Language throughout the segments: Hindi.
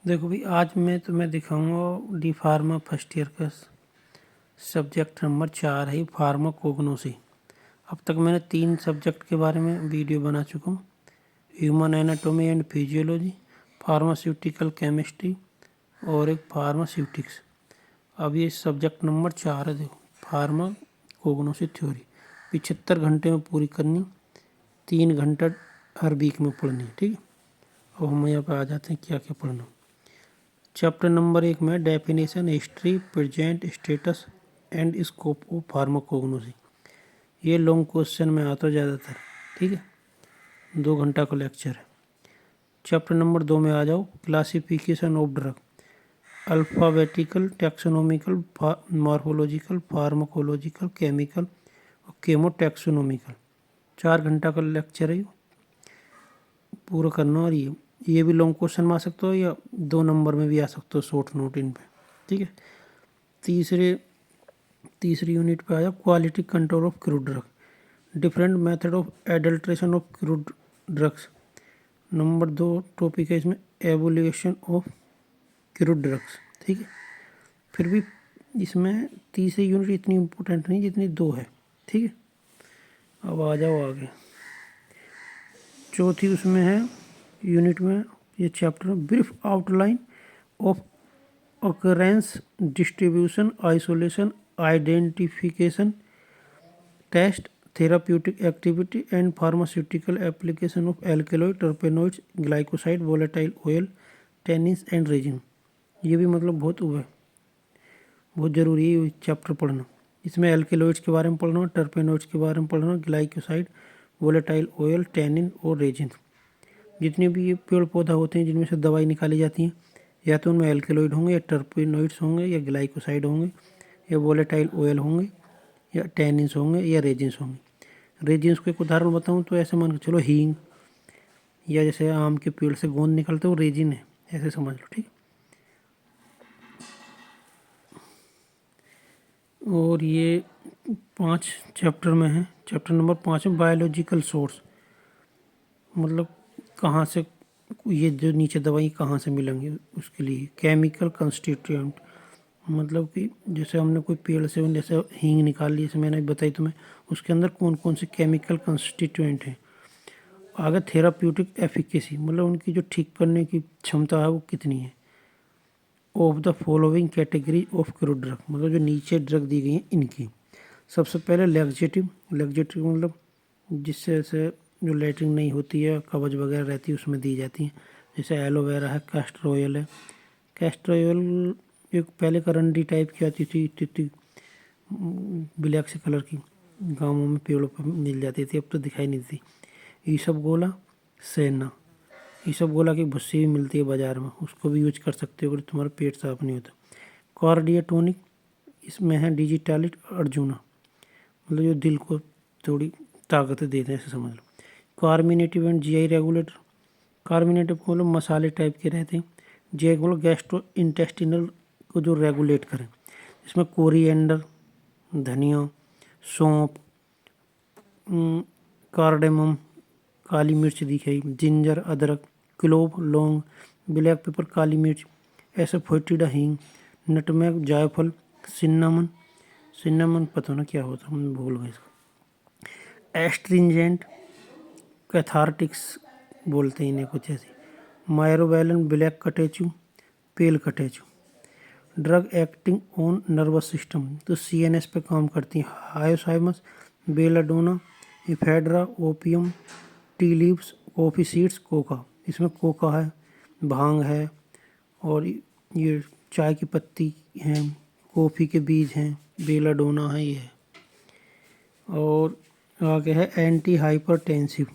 देखो भाई, आज मैं तुम्हें दिखाऊंगा डी फार्मा फर्स्ट ईयर का सब्जेक्ट नंबर 4 है फार्माकोग्नोसी। अब तक मैंने 3 सब्जेक्ट के बारे में वीडियो बना चुका हूँ। Human anatomy and physiology, pharmaceutical chemistry और एक फार्मास्यूटिक्स। अब ये सब्जेक्ट नंबर 4 है। देखो, फार्माकोग्नोसी थ्योरी 75 घंटे में पूरी करनी, 3 घंटा हर वीक में पढ़नी। ठीक है, अब हम यहाँ पे आ जाते हैं क्या क्या पढ़ना। चैप्टर नंबर 1 में definition, history, present status and scope of pharmacognosy. ये लॉन्ग क्वेश्चन में आता है ज़्यादातर। ठीक है, 2 घंटा का लेक्चर है। चैप्टर नंबर 2 में आ जाओ, classification of drug, alphabetical, taxonomical, morphological, pharmacological, chemical और केमोटैक्सोनॉमिकल। 4 घंटा का लेक्चर है, पूरा करना। और ये भी लॉन्ग क्वेश्चन में आ सकता हो या 2 नंबर में भी आ सकता हो, शॉर्ट नोट इन पे। ठीक है, तीसरी यूनिट पे आया quality control of crude drug, different method of adulteration of crude drugs. Number 2 topic है इसमें एवोल्यूशन ऑफ क्रूड ड्रग्स। ठीक है, फिर भी इसमें तीसरी यूनिट इतनी इम्पोर्टेंट नहीं जितनी 2 है। ठीक है, अब आ जाओ आगे। चौथी उसमें है यूनिट में ये chapter, brief outline of occurrence, distribution, isolation, identification, test, therapeutic activity and pharmaceutical application of alkaloid, terpenoids, glycoside, volatile oil, tannins and resin। ये भी मतलब बहुत ज़रूरी है चैप्टर पढ़ना। इसमें एल्केलॉइड्स के बारे में पढ़ना, टर्पेनॉइड्स के बारे में पढ़ना, ग्लाइकोसाइड, वोलेटाइल ऑयल, टैनिन और रेजिन। जितने भी ये पेड़ पौधा होते हैं जिनमें से दवाई निकाली जाती है, या तो उनमें एल्केलॉइड होंगे या टर्पेनॉइड्स होंगे या ग्लाइकोसाइड होंगे या वोलेटाइल ऑयल होंगे या टैनिन्स होंगे या रेजिन्स होंगे। रेजिन्स को एक उदाहरण बताऊं तो ऐसे मान के चलो, हींग, या जैसे आम के पेड़ से गोंद निकलते वो रेजिन है, ऐसे समझ लो। ठीक, और ये 5 चैप्टर में है। चैप्टर नंबर 5 में बायोलॉजिकल सोर्स, मतलब कहाँ से ये जो नीचे दवाई कहाँ से मिलेंगी उसके लिए। केमिकल कंस्टिट्यूएंट, मतलब कि जैसे हमने कोई पेड़ से जैसे हींग निकाल ली, जैसे मैंने बताई तुम्हें, उसके अंदर कौन कौन से केमिकल कंस्टिट्यूएंट हैं। आगे थेराप्यूटिक एफिकेसी, मतलब उनकी जो ठीक करने की क्षमता है वो कितनी है। Of the following category of crude drug, मतलब जो नीचे ड्रग दी गई हैं इनकी। सबसे पहले लैक्सेटिव मतलब जिससे से जो लेटरिन नहीं होती है, कब्ज वगैरह रहती है, उसमें दी जाती है। जैसे एलोवेरा है, कैस्टर ऑयल है। कैस्टर ऑयल एक पहले करंडी टाइप की आती थी, इतनी ब्लैक से कलर की, गाँवों में पेड़ों पर मिल जाती थी, अब तो दिखाई नहीं देती। ईसबगोला, सेना, ईसबगोला की भुस्सी भी मिलती है बाज़ार में, उसको भी यूज कर सकते हो अगर तुम्हारा पेट साफ नहीं होता। कार्डियोटोनिक, इसमें है डिजिटालिट अर्जुना, मतलब जो दिल को थोड़ी ताकत देते हैं, ऐसे समझ लो। Carminative and GI regulator, carminative को मतलब मसाले टाइप के रहते हैं, जीआई को गैस्ट्रो इंटेस्टिनल को जो रेगुलेट करें। इसमें कोरिएंडर, धनिया, सौंफ, कार्डेमम, काली मिर्च दिखाई, जिंजर, अदरक, क्लोव, लौंग, ब्लैक पेपर, काली मिर्च, एसोफोटिडा, हींग, नटमेग, जायफल, सिन्नामन पता ना क्या होता, मैं भूल गया इसका। एस्ट्रिंजेंट, कैथार्टिक्स बोलते हैं इन्हें कुछ ऐसे। Myrobalan, black catechu, pale catechu. Drug acting on nervous system, तो सीएनएस पे काम करती हैं। Hyoscyamus, belladonna, ephedra, opium, tea leaves, coffee seeds, coca. इसमें कोका है, भांग है, और ये चाय की पत्ती हैं, कॉफ़ी के बीज हैं, बेलाडोना है ये है। और आगे है एंटी हाइपरटेंसिव,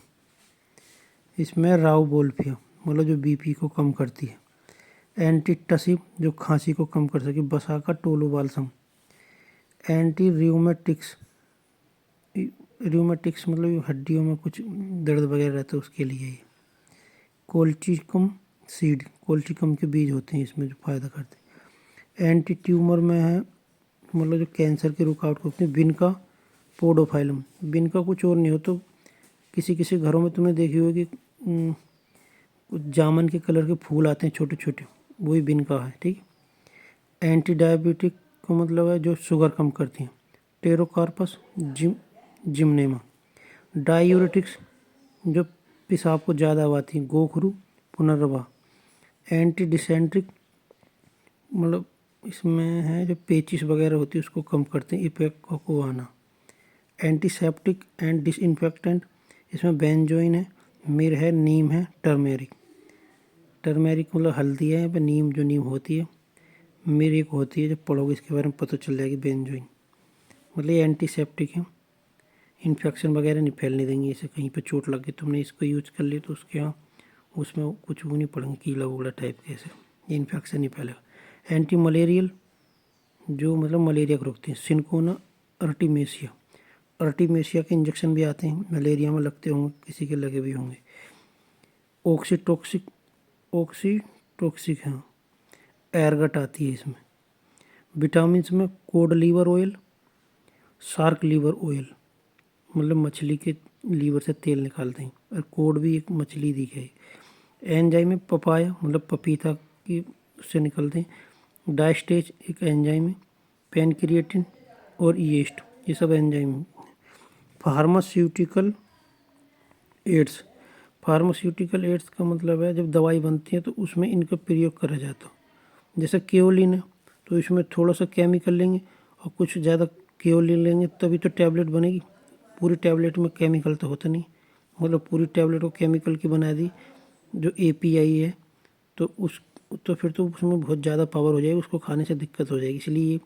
इसमें राउबोल्फिया, मतलब जो बीपी को कम करती है। एंटीटसिव, जो खांसी को कम कर सके, बसा का टोलो बाल्सम। एंटी र्यूमेटिक्स, मतलब हड्डियों में कुछ दर्द वगैरह रहता है उसके लिए। कोल्चिकम सीड, कोल्चिकम के बीज होते हैं इसमें जो फ़ायदा करते हैं। एंटी ट्यूमर में है, मतलब जो कैंसर के रुकावट करते हैं। विनका पोडोफाइलम, विनका कुछ और नहीं हो तो किसी घरों में तुमने देखी होगी कुछ जामन के कलर के फूल आते हैं छोटे छोटे, वही बिन का है, ठीक। एंटी डायबिटिक का मतलब है जो शुगर कम करती हैं, टेरोकार्पस जिम्नेमा। डायूरेटिक्स जो पेशाब को ज़्यादा आवाती हैं, गोखरू पुनर्वा। एंटी डिसेंट्रिक मतलब इसमें है जो पेचिस वगैरह होती है उसको कम करते हैं, इपेक्कोआना। एंटीसेप्टिक एंड डिसइंफेक्टेंट इसमें बेंजोइन है, मिर है, नीम है, टर्मेरिक। टर्मेरिक मतलब हल्दी है, यहाँ पे नीम जो नीम होती है, मिर एक होती है, जब पढ़ोगे इसके बारे में पता चल जाएगी, बेंजोइन। मतलब ये एंटीसेप्टिक है, इन्फेक्शन वगैरह नहीं फैलने देंगे, इसे कहीं पे चोट लग गई तुमने इसको यूज कर ली तो उसके यहाँ उसमें कुछ वो नहीं पड़ेंगे, कीड़ा वगड़ा टाइप के, ऐसे ये इन्फेक्शन नहीं फैलेगा। एंटी मलेरियल जो मतलब मलेरिया को रोकती है, सिनकोना अर्टिमेसिया। अर्टिमेसिया के इंजेक्शन भी आते हैं, मलेरिया में लगते होंगे, किसी के लगे भी होंगे। ऑक्सीटोक्सिक हाँ, एरगट आती है इसमें। विटामिन में cod liver oil, shark liver oil मतलब मछली के लीवर से तेल निकालते हैं, और कोड भी एक मछली दी गई। एंजाइम में पपाया मतलब पपीता की उससे निकलते हैं। डायस्टेज एक एंजाइम है। पेनक्रिएटिन और ईस्ट ये सब एंजाइम हैं। फार्मास्यूटिकल एड्स, फार्मास्यूटिकल एड्स का मतलब है जब दवाई बनती है तो उसमें इनका प्रयोग करा जाता है। जैसे केओलिन है तो इसमें थोड़ा सा केमिकल लेंगे और कुछ ज़्यादा केओलिन लेंगे तभी तो टैबलेट बनेगी। पूरी टैबलेट में केमिकल तो होता नहीं, मतलब पूरी टैबलेट को केमिकल की बना दी जो एपीआई है तो फिर तो उसमें बहुत ज़्यादा पावर हो जाएगी, उसको खाने से दिक्कत हो जाएगी। इसलिए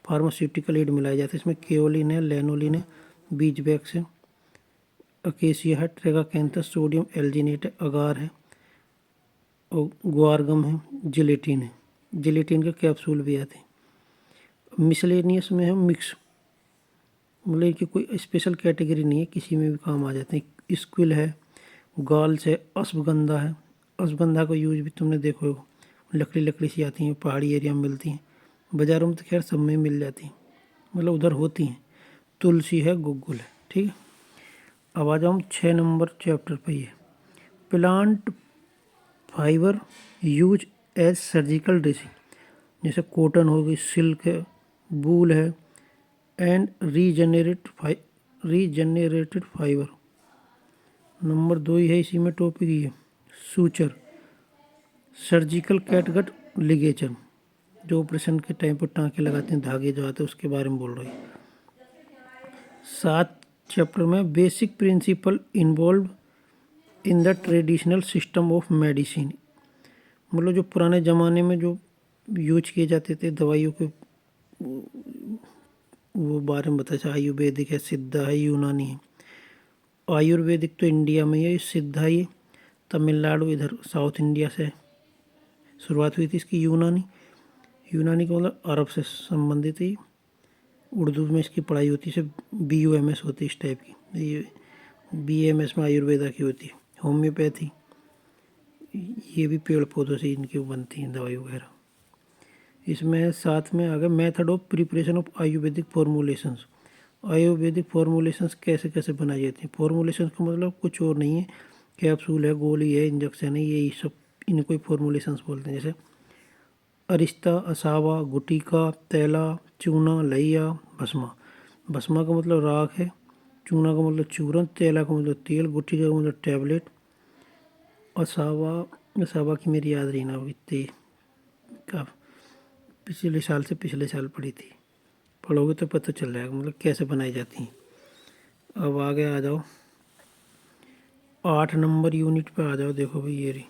फार्मास्यूटिकल एड मिलाए जाते हैं। इसमें केओलिन है, लेनोलिन है, बीजवैक्स है, अकेसिया है, ट्रेगाकैंथस, सोडियम एल्जिनेट है, अगार है और ग्वारगम है, जिलेटिन है। जिलेटिन के कैप्सूल भी आते हैं। मिसलेनियस में है मिक्स, मतलब इनकी कोई स्पेशल कैटेगरी नहीं है, किसी में भी काम आ जाते हैं। स्क्विल है, गॉल्स है, अश्वगंधा है। अश्वगंधा का यूज भी तुमने देखो होगा, लकड़ी लकड़ी सी आती हैं, पहाड़ी एरिया में मिलती हैं, बाज़ारों में तो खैर सब में मिल जाती हैं, मतलब उधर होती हैं। तुलसी है, गुग्गुल है, ठीक है। अब आ जाऊँ 6 नंबर चैप्टर पे। ये plant fibre use as surgical dressing, जैसे कॉटन हो गई, सिल्क है, वूल है, एंड रीजनरेटेड फाइबर। नंबर 2 ही है इसी में टॉपिक ही है। सूचर, सर्जिकल कैटगट लिगेचर जो ऑपरेशन के टाइम पर टाँके लगाते हैं, धागे जो आते हैं उसके बारे में बोल रही है। 7 चैप्टर में basic principle involve in the traditional system of medicine, मतलब जो पुराने ज़माने में जो यूज किए जाते थे दवाइयों के वो बारे में बताया। आयुर्वेदिक है, सिद्धा है, यूनानी है। आयुर्वेदिक तो इंडिया में है, सिद्धा ही तमिलनाडु इधर साउथ इंडिया से शुरुआत हुई थी इसकी। यूनानी, यूनानी का मतलब अरब से संबंधित ही, उर्दू में इसकी पढ़ाई होती है, BUMS होती है इस टाइप की। ये BMS में आयुर्वेदा की होती है। होम्योपैथी ये भी पेड़ पौधों से इनकी बनती हैं दवाई वगैरह। इसमें साथ में आ गया method of preparation of Ayurvedic formulations. Ayurvedic formulations कैसे कैसे बनाई जाती हैं। फॉर्मुलेशंस का मतलब कुछ और नहीं है, कैप्सूल है, गोली है, इंजेक्शन है, यही सब इनको फॉर्मुलेशंस बोलते हैं। जैसे अरिस्ता, असावा, गुटिका, तैला, चूना, लइया, भस्मा। भस्मा का मतलब राख है, चूना का मतलब चूरन, तैला का मतलब तेल, गुटिका का मतलब टैबलेट। असावा, असावा की मेरी याद रही ना इतनी का पिछले साल पढ़ी थी, पढ़ोगे तो पता चल जाएगा मतलब कैसे बनाई जाती हैं। अब आगे आ जाओ 8 नंबर यूनिट पे आ जाओ। देखो भाई ये रही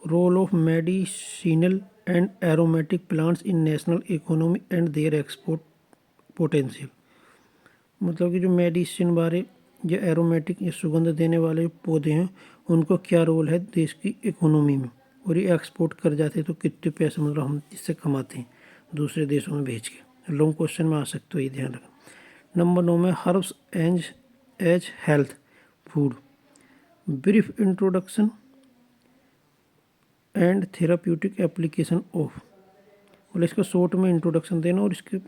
role of medicinal and aromatic plants in national economy and their export potential, मतलब कि जो मेडिसिन बारे या एरोमेटिक या सुगंध देने वाले पौधे हैं उनको क्या रोल है देश की इकोनॉमी में, और ये एक्सपोर्ट कर जाते हैं तो कितने पैसे मतलब हम इससे कमाते हैं दूसरे देशों में भेज के। लॉन्ग क्वेश्चन में आ सकते हो, ये ध्यान रखना। नंबर 9 में herbs as health food, brief introduction and therapeutic application of, मतलब इसका शॉर्ट में इंट्रोडक्शन देना और इसके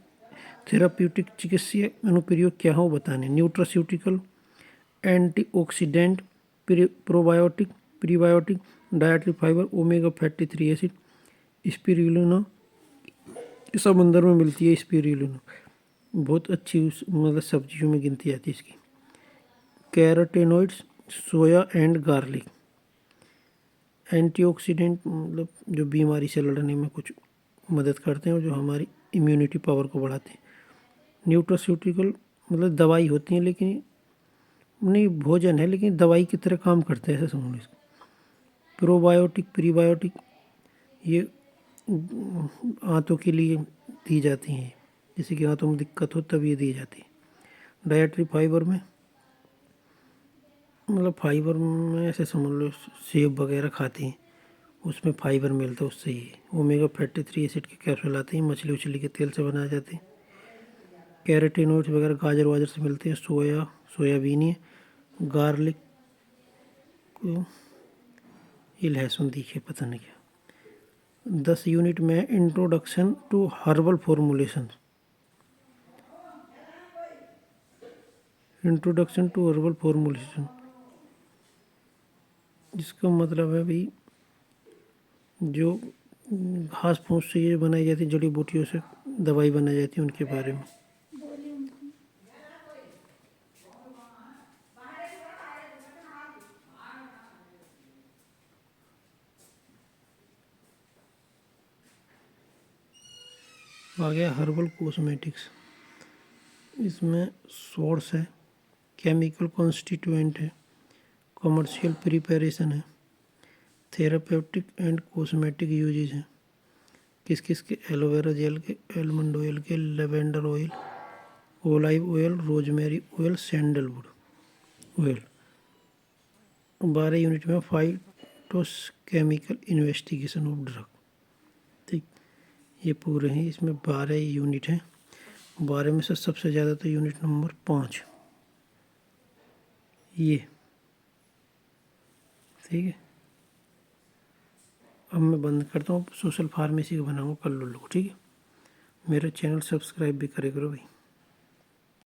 थेराप्यूटिक चिकित्सीय अनुप्रयोग क्या हो बताने। Nutraceutical, antioxidant, probiotic, prebiotic, dietary fibre, omega fatty 3 acid, spirulina समंदर में मिलती है। स्पिरुलिना बहुत अच्छी मतलब सब्जियों में गिनती जाती है इसकी। Carotenoids, soya and garlic. Antioxidant मतलब जो बीमारी से लड़ने में कुछ मदद करते हैं और जो हमारी इम्यूनिटी पावर को बढ़ाते हैं। न्यूट्रास्यूटिकल मतलब दवाई होती हैं, लेकिन नहीं भोजन है लेकिन दवाई की तरह काम करते हैं, ऐसा समझ लो इसको। प्रोबायोटिक, प्रीबायोटिक ये आंतों के लिए दी जाती हैं, जैसे कि आंतों में दिक्कत हो तब ये दी जाती है। डाइटरी फाइबर में मतलब फाइबर में ऐसे समझ लो सेब वगैरह खाते हैं, उसमें फाइबर मिलता है, उससे ही ओमेगा फैटी 3 एसिड के कैप्सूल आते हैं, मछली उछली के तेल से बनाए जाते हैं। कैरोटीनॉइड्स वगैरह गाजर वाजर से मिलते हैं। सोयाबीन है। गार्लिक को ये लहसुन दिखे पता नहीं क्या। 10 यूनिट में introduction to herbal formulation. Introduction to herbal formulation जिसका मतलब है भाई जो घास फूस से ये बनाई जाती है, जड़ी बूटियों से दवाई बनाई जाती है, उनके बारे में। आ गया हर्बल कॉस्मेटिक्स। इसमें सोर्स है, केमिकल कॉन्स्टिट्यूएंट है, कमर्शियल प्रिपरेशन है, थेरापेउटिक एंड कॉस्मेटिक यूजेज हैं। किस किस के? एलोवेरा जेल के, आलमंड ऑयल के, lavender oil, olive oil, rosemary oil, sandalwood oil. 12 unit में phytochemical investigation of drug. ठीक, ये पूरे हैं, इसमें 12 यूनिट हैं। 12 में से सबसे ज़्यादा तो यूनिट नंबर 5 ये। ठीक है, अब मैं बंद करता हूँ, सोशल फार्मेसी का बनाऊँगा कल लोग। ठीक है, मेरा चैनल सब्सक्राइब भी करे करो भाई।